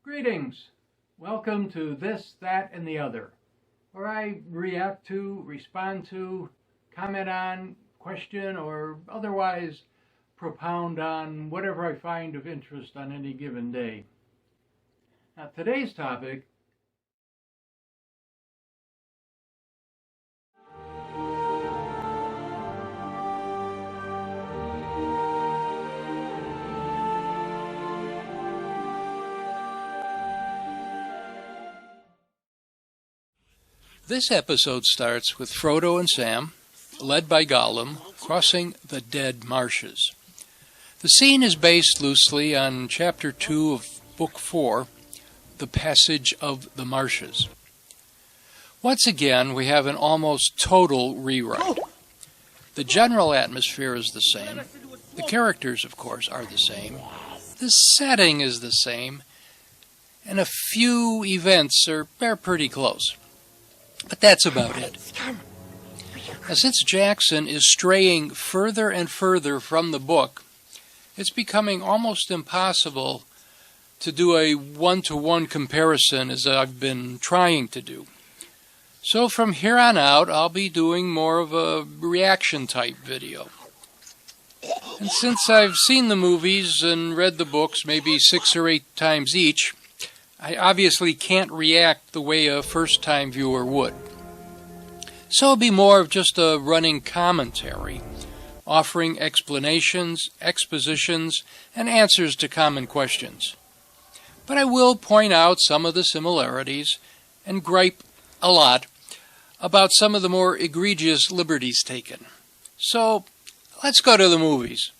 Greetings! Welcome to This, That, and the Other, where I react to, respond to, comment on, question, or otherwise propound on whatever I find of interest on any given day. Now, today's topic This episode starts with Frodo and Sam, led by Gollum, crossing the Dead Marshes. The scene is based loosely on Chapter 2 of Book 4, The Passage of the Marshes. Once again, we have an almost total rewrite. The general atmosphere is the same. The characters, of course, are the same. The setting is the same. And a few events are pretty close. But that's about it. Now, since Jackson is straying further and further from the book, it's becoming almost impossible to do a one-to-one comparison as I've been trying to do. So from here on out, I'll be doing more of a reaction-type video. And since I've seen the movies and read the books maybe 6 or 8 times each, I obviously can't react the way a first-time viewer would. So it'll be more of just a running commentary, offering explanations, expositions, and answers to common questions. But I will point out some of the similarities and gripe a lot about some of the more egregious liberties taken. So let's go to the movies.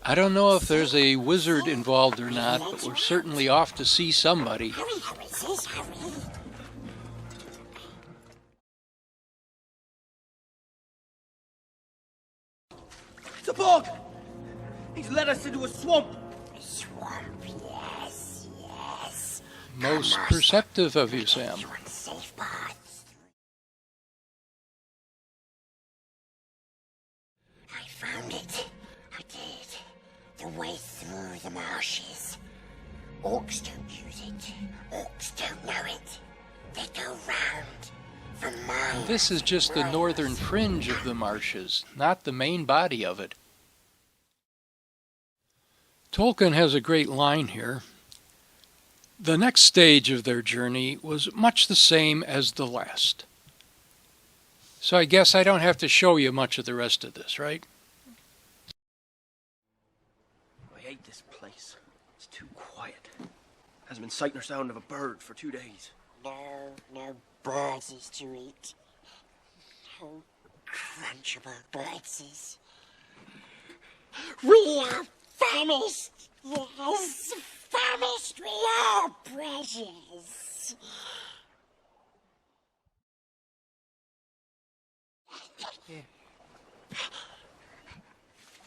I don't know if there's a wizard involved or not, but we're certainly off to see somebody. It's a bog! He's led us into a swamp! A swamp, yes. Most perceptive of you, Sam. Safe paths. I found it. I did. The way through the marshes. Orcs don't use it. Orcs don't know it. They go round for miles. This is just the northern fringe of the marshes, not the main body of it. Tolkien has a great line here. The next stage of their journey was much the same as the last. So I guess I don't have to show you much of the rest of this, right? I hate this place. It's too quiet. Hasn't been sight nor sound of a bird for 2 days. No birds is to eat. No crunchable birds. We are famished. Yes, famished we are, precious.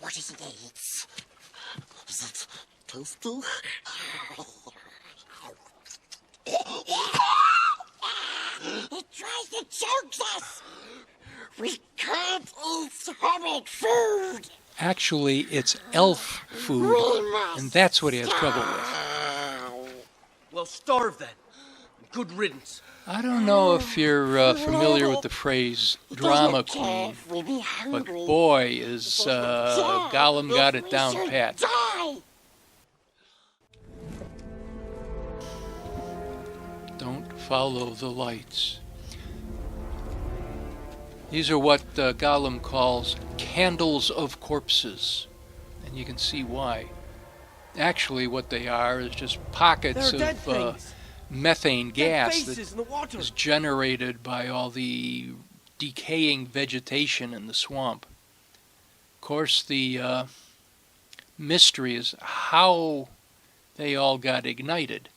What does it eat? Is it tasty? It tries to choke us! We can't eat horrid food! Actually, it's elf food, and that's what he has trouble with. Well, starve then. Good riddance. I don't know if you're familiar with the phrase drama queen, but boy, is Gollum got it down pat. Don't follow the lights. These are what Gollum calls candles of corpses, and you can see why. Actually, what they are is just pockets of methane gas that is generated by all the decaying vegetation in the swamp. Of course, the mystery is how they all got ignited.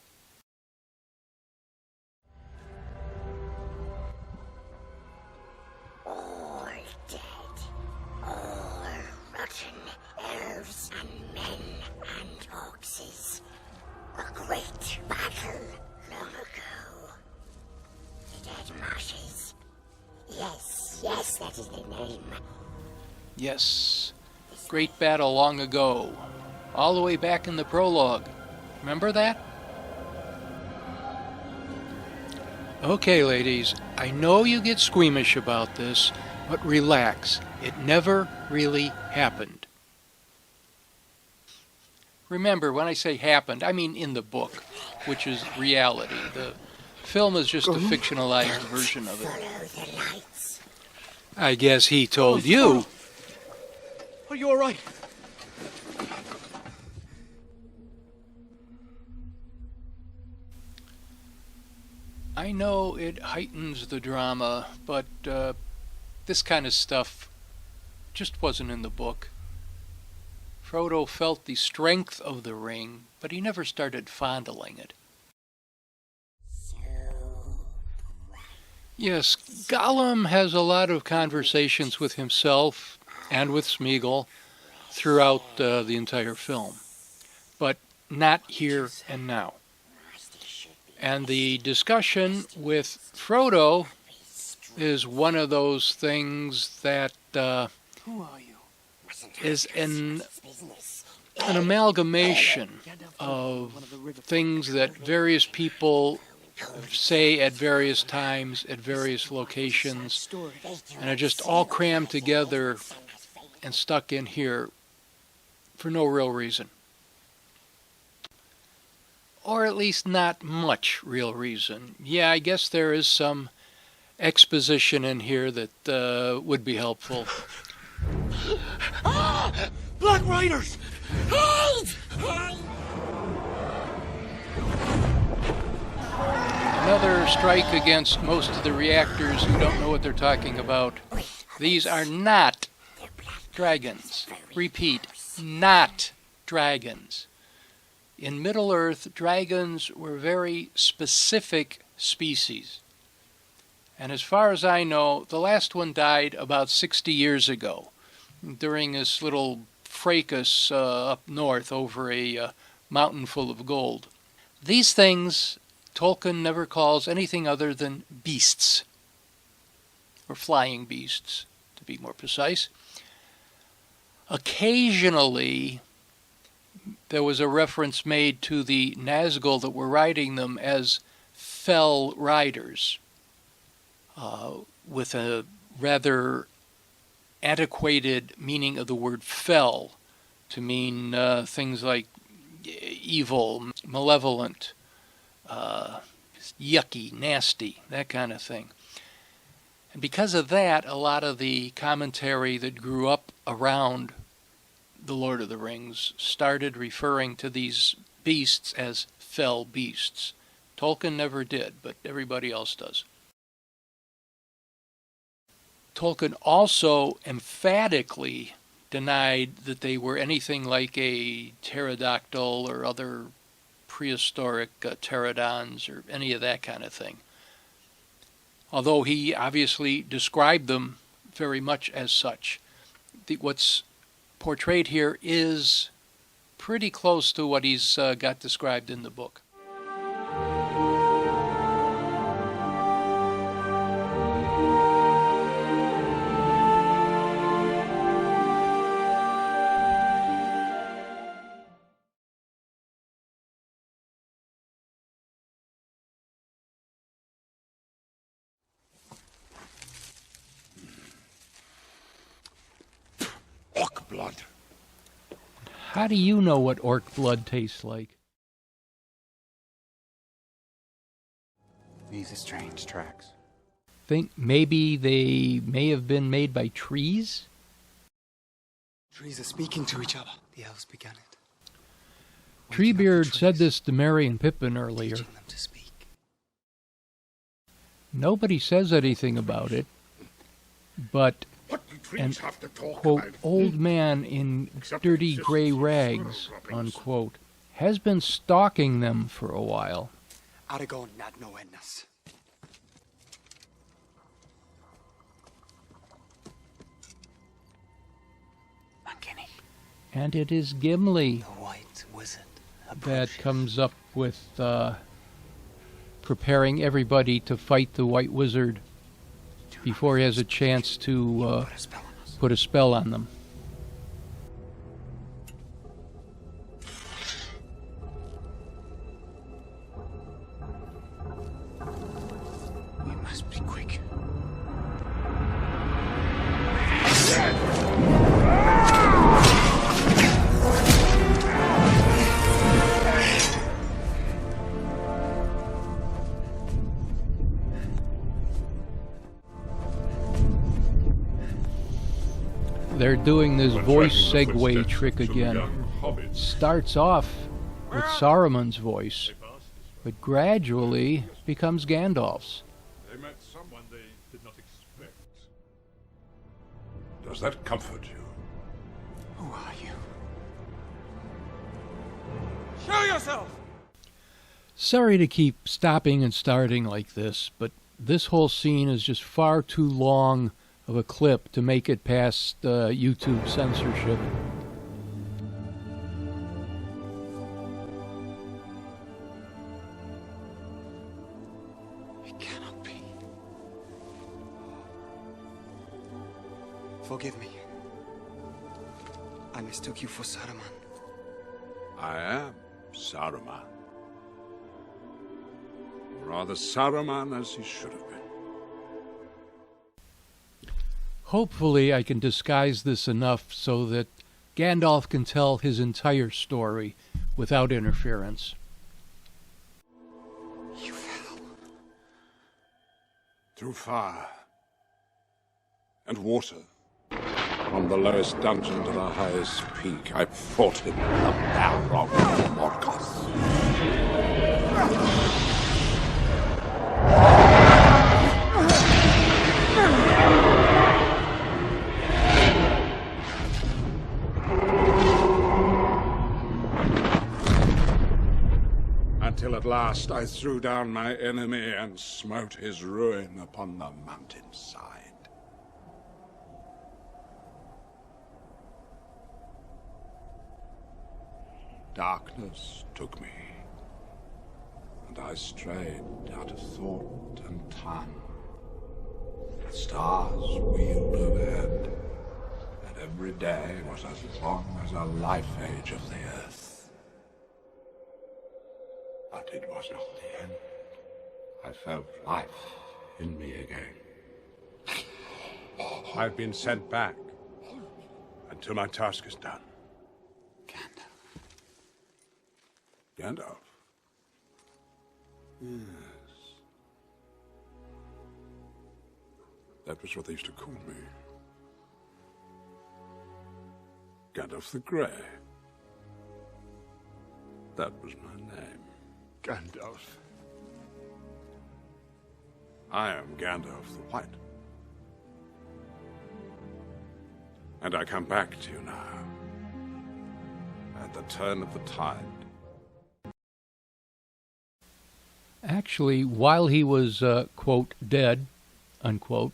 Great battle long ago. The Dead Marshes. Yes, that is the name. Yes, great battle long ago, all the way back in the prologue. Remember that? Okay, ladies, I know you get squeamish about this, but relax. It never really happened. Remember, when I say happened, I mean in the book, which is reality. The film is just a fictionalized version of it. Follow the lights. I guess he told you. Are you all right? I know it heightens the drama, but this kind of stuff just wasn't in the book. Frodo felt the strength of the ring, but he never started fondling it. Yes, Gollum has a lot of conversations with himself and with Smeagol throughout the entire film, but not here and now. And the discussion with Frodo is one of those things that is an amalgamation of things that various people say at various times, at various locations, and are just all crammed together and stuck in here for no real reason. Or at least not much real reason. Yeah, I guess there is some exposition in here that would be helpful. Black Riders! Another strike against most of the reactors who don't know what they're talking about. These are not dragons. Repeat, not dragons. In Middle-earth, dragons were very specific species. And as far as I know, the last one died about 60 years ago during this little fracas up north over a mountain full of gold. These things Tolkien never calls anything other than beasts, or flying beasts, to be more precise. Occasionally, there was a reference made to the Nazgul that were riding them as fell riders, with a rather antiquated meaning of the word fell to mean things like evil, malevolent, yucky, nasty, that kind of thing. And because of that, a lot of the commentary that grew up around The Lord of the Rings started referring to these beasts as fell beasts. Tolkien never did, but everybody else does. Tolkien also emphatically denied that they were anything like a pterodactyl or other prehistoric pterodons or any of that kind of thing. Although he obviously described them very much as such. What's portrayed here is pretty close to what he's got described in the book. Orc blood. How do you know what orc blood tastes like? These are strange tracks. Think maybe they may have been made by trees? Trees are speaking to each other. The elves began it. Treebeard said this to Merry and Pippin earlier. Teaching them to speak. Nobody says anything about it, but an, quote, old man in dirty gray rags, unquote, has been stalking them for a while. Aragorn nad no ennas. Mankini. And it is Gimli The White Wizard. that comes up with preparing everybody to fight the White Wizard before he has a chance to Put a spell on us. put a spell on them. they're doing this voice segue trick again. Starts off with Saruman's voice, but gradually becomes Gandalf's. They met someone they did not expect. Does that comfort you? Who are you? Show yourself! Sorry to keep stopping and starting like this, but this whole scene is just far too long of a clip to make it past YouTube censorship. It cannot be. Forgive me. I mistook you for Saruman. I am Saruman. Rather Saruman as he should have been. Hopefully I can disguise this enough so that Gandalf can tell his entire story without interference. You fell. Through fire and water. From the lowest dungeon to the highest peak, I fought him, the Balrog of Morgoth. Until at last I threw down my enemy and smote his ruin upon the mountainside. Darkness took me, and I strayed out of thought and time. The stars wheeled overhead, and every day was as long as a life age of the earth. But it was not the end. I felt life in me again. I've been sent back until my task is done. Gandalf? Yes. That was what they used to call me. Gandalf the Grey. That was my name. Gandalf. I am Gandalf the White. And I come back to you now. At the turn of the tide. Actually, while he was, quote, dead, unquote,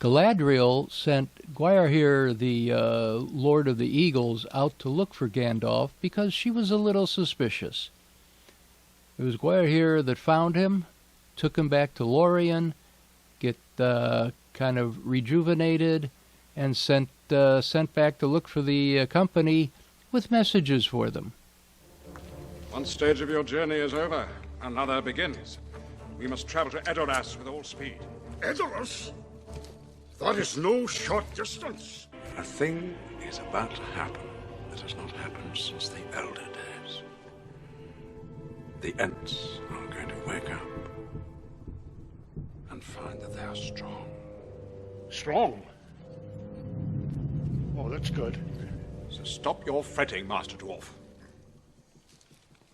Galadriel sent Gwaihir, the Lord of the Eagles, out to look for Gandalf because she was a little suspicious. It was Gwaihir that found him, took him back to Lorien, get kind of rejuvenated, and sent back to look for the company with messages for them. One stage of your journey is over. Another begins. We must travel to Edoras with all speed. Edoras? That is no short distance. A thing is about to happen that has not happened since the elder days. The Ents are going to wake up and find that they are strong. Strong? Oh, that's good. So stop your fretting, Master Dwarf.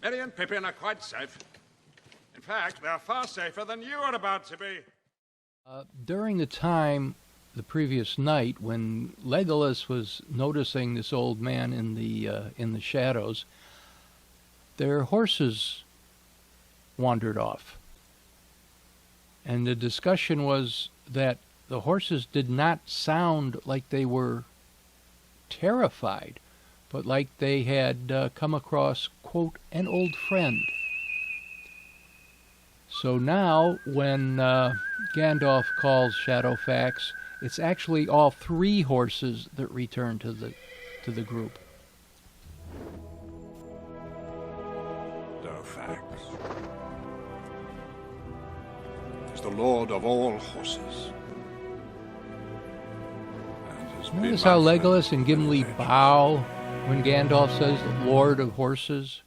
Merry and Pippin are quite safe. In fact, they're far safer than you are about to be. During the time, the previous night, when Legolas was noticing this old man in the shadows, their horses wandered off. And the discussion was that the horses did not sound like they were terrified, but like they had come across, quote, an old friend. So now, when Gandalf calls Shadowfax, it's actually all three horses that return to the group. Shadowfax is the lord of all horses. Notice how Legolas and Gimli bow when Gandalf says Lord of Horses?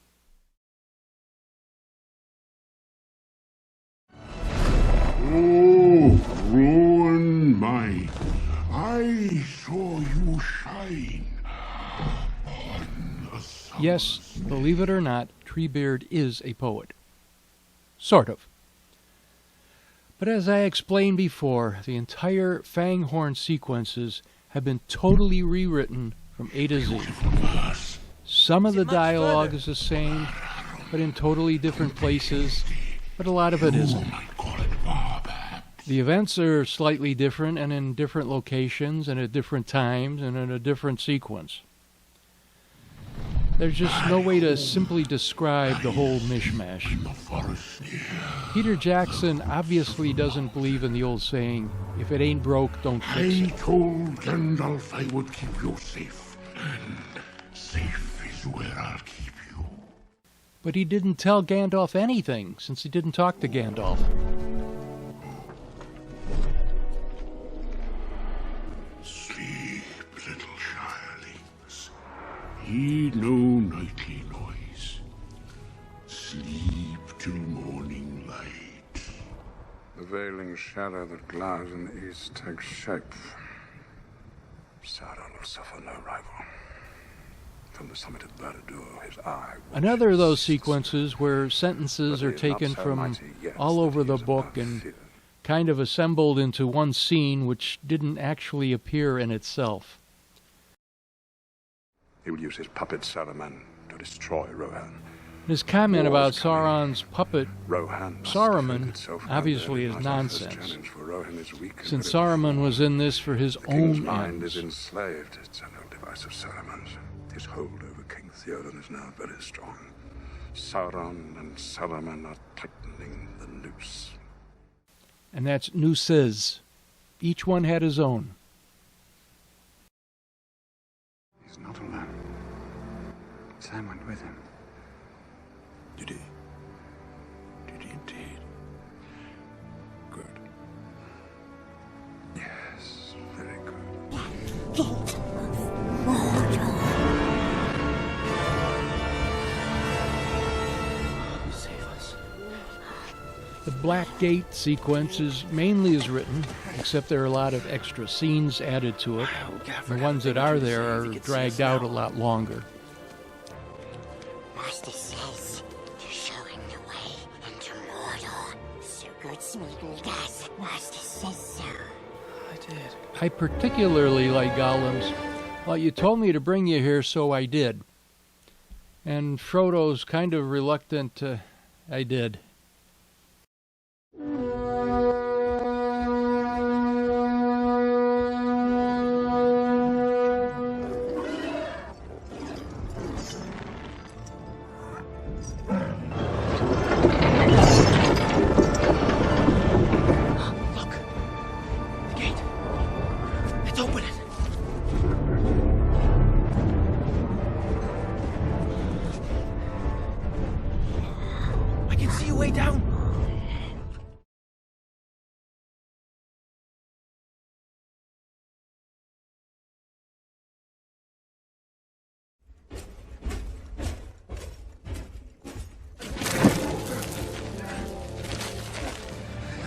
Oh, ruin mine. I saw you shine on the sun. Yes, believe it or not, Treebeard is a poet. Sort of. But as I explained before, the entire Fanghorn sequences have been totally rewritten from A to Z. Some of the dialogue is the same, but in totally different places, but a lot of it isn't. The events are slightly different and in different locations and at different times and in a different sequence. There's just no way to simply describe the whole mishmash. Peter Jackson obviously doesn't believe in the old saying, if it ain't broke, don't fix I it. told Gandalf I would keep you safe, and safe is where I'll keep you. But he didn't tell Gandalf anything, since he didn't talk to Gandalf. Sleep, little shirelings. Heed no nightly noise. Sleep till morning light. The veiling shadow that glowers in the east takes shape. Sauron will suffer no rival. From the summit of Barad-dûr, his eye... Another of those sequences where sentences are taken from all over the book and kind of assembled into one scene which didn't actually appear in itself. He will use his puppet Saruman to destroy Rohan. His comment about Sauron's puppet Rohan Saruman obviously is nonsense, since Saruman was in this for his own mind ends. is enslaved. It's an old device of Saruman's. His hold over King Theoden is now very strong. Sauron and Saruman are tightening the noose. And that's nooses. Each one had his own. He's not alone. Sam went with him. Did he? Did he indeed? Good. Yes, very good. Save us. The Black Gate sequence is mainly as written, except there are a lot of extra scenes added to it. The ones that are there are dragged out a lot longer. Master says to show him the way into Mordor. So good Smeagol does. Master says so. I did. I particularly like Gollum's, well, you told me to bring you here, so I did. And Frodo's kind of reluctant, I did. Look. The gate. It's opening. I can see a way down.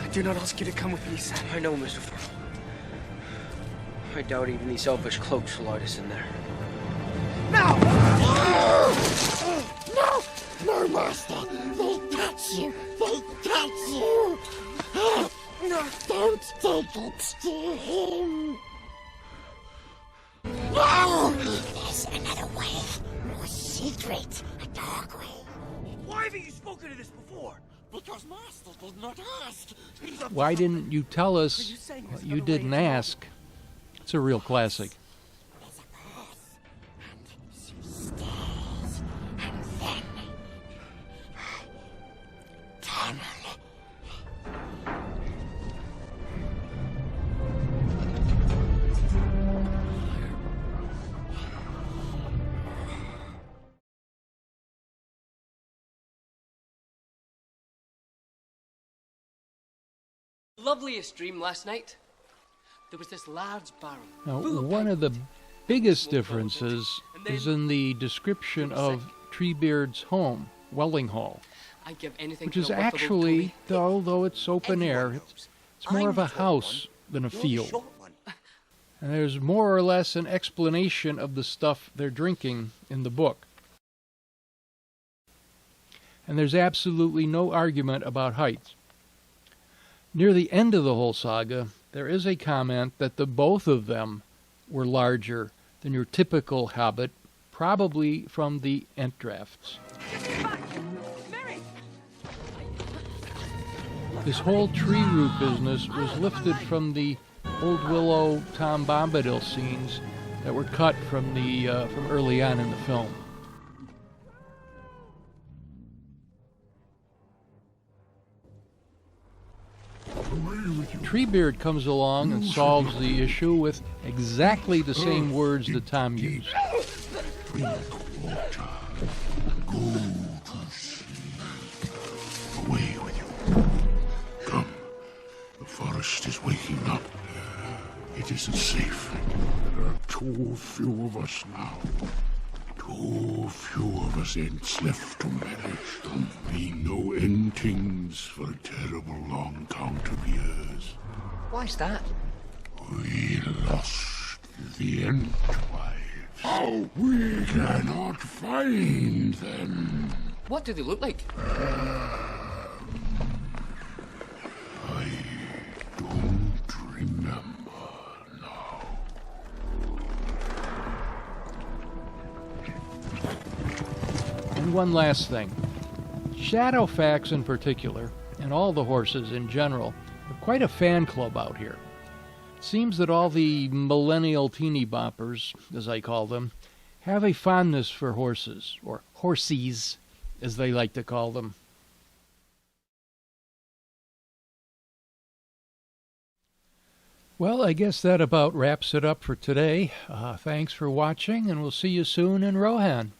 I do not ask you to come with me, Sam. I know, Mr. Frodo. I doubt even these elvish cloaks will light us in there. No, Master. They touch you. They touch you. No, don't take it to him. No! There's another way. More secret. A dark way. Why haven't you spoken to this before? Because Master did not ask. Why didn't you tell us what you didn't ask? It's a real classic. There's a path. And some stairs. And then... tunnel. Loveliest dream last night. There was this large barrel. Now, full of one of the pipes. biggest differences is in the description of Treebeard's home, Welling Hall, I'd give anything which to is know what the road actually, told me. although it's open air, it's more of a house than a field. And there's more or less an explanation of the stuff they're drinking in the book. And there's absolutely no argument about height. Near the end of the whole saga, there is a comment that the both of them were larger than your typical hobbit, probably from the Entdrafts. This whole tree root business was lifted from the Old Willow Tom Bombadil scenes that were cut from early on in the film. Treebeard comes along and solves the issue with exactly the same words that Tom used. Drink water. Go to sleep. Away with you. Come. The forest is waking up. It isn't safe. There are too few of us now. Too few of us ents left to perish. We no endings for a terrible long count of years. Why's that? We lost the Entwives. Oh, we cannot find them. What do they look like? I don't remember now. And one last thing. Shadowfax in particular, and all the horses in general, have quite a fan club out here. It seems that all the millennial teeny boppers, as I call them, have a fondness for horses, or horsies, as they like to call them. Well, I guess that about wraps it up for today. Thanks for watching, and we'll see you soon in Rohan.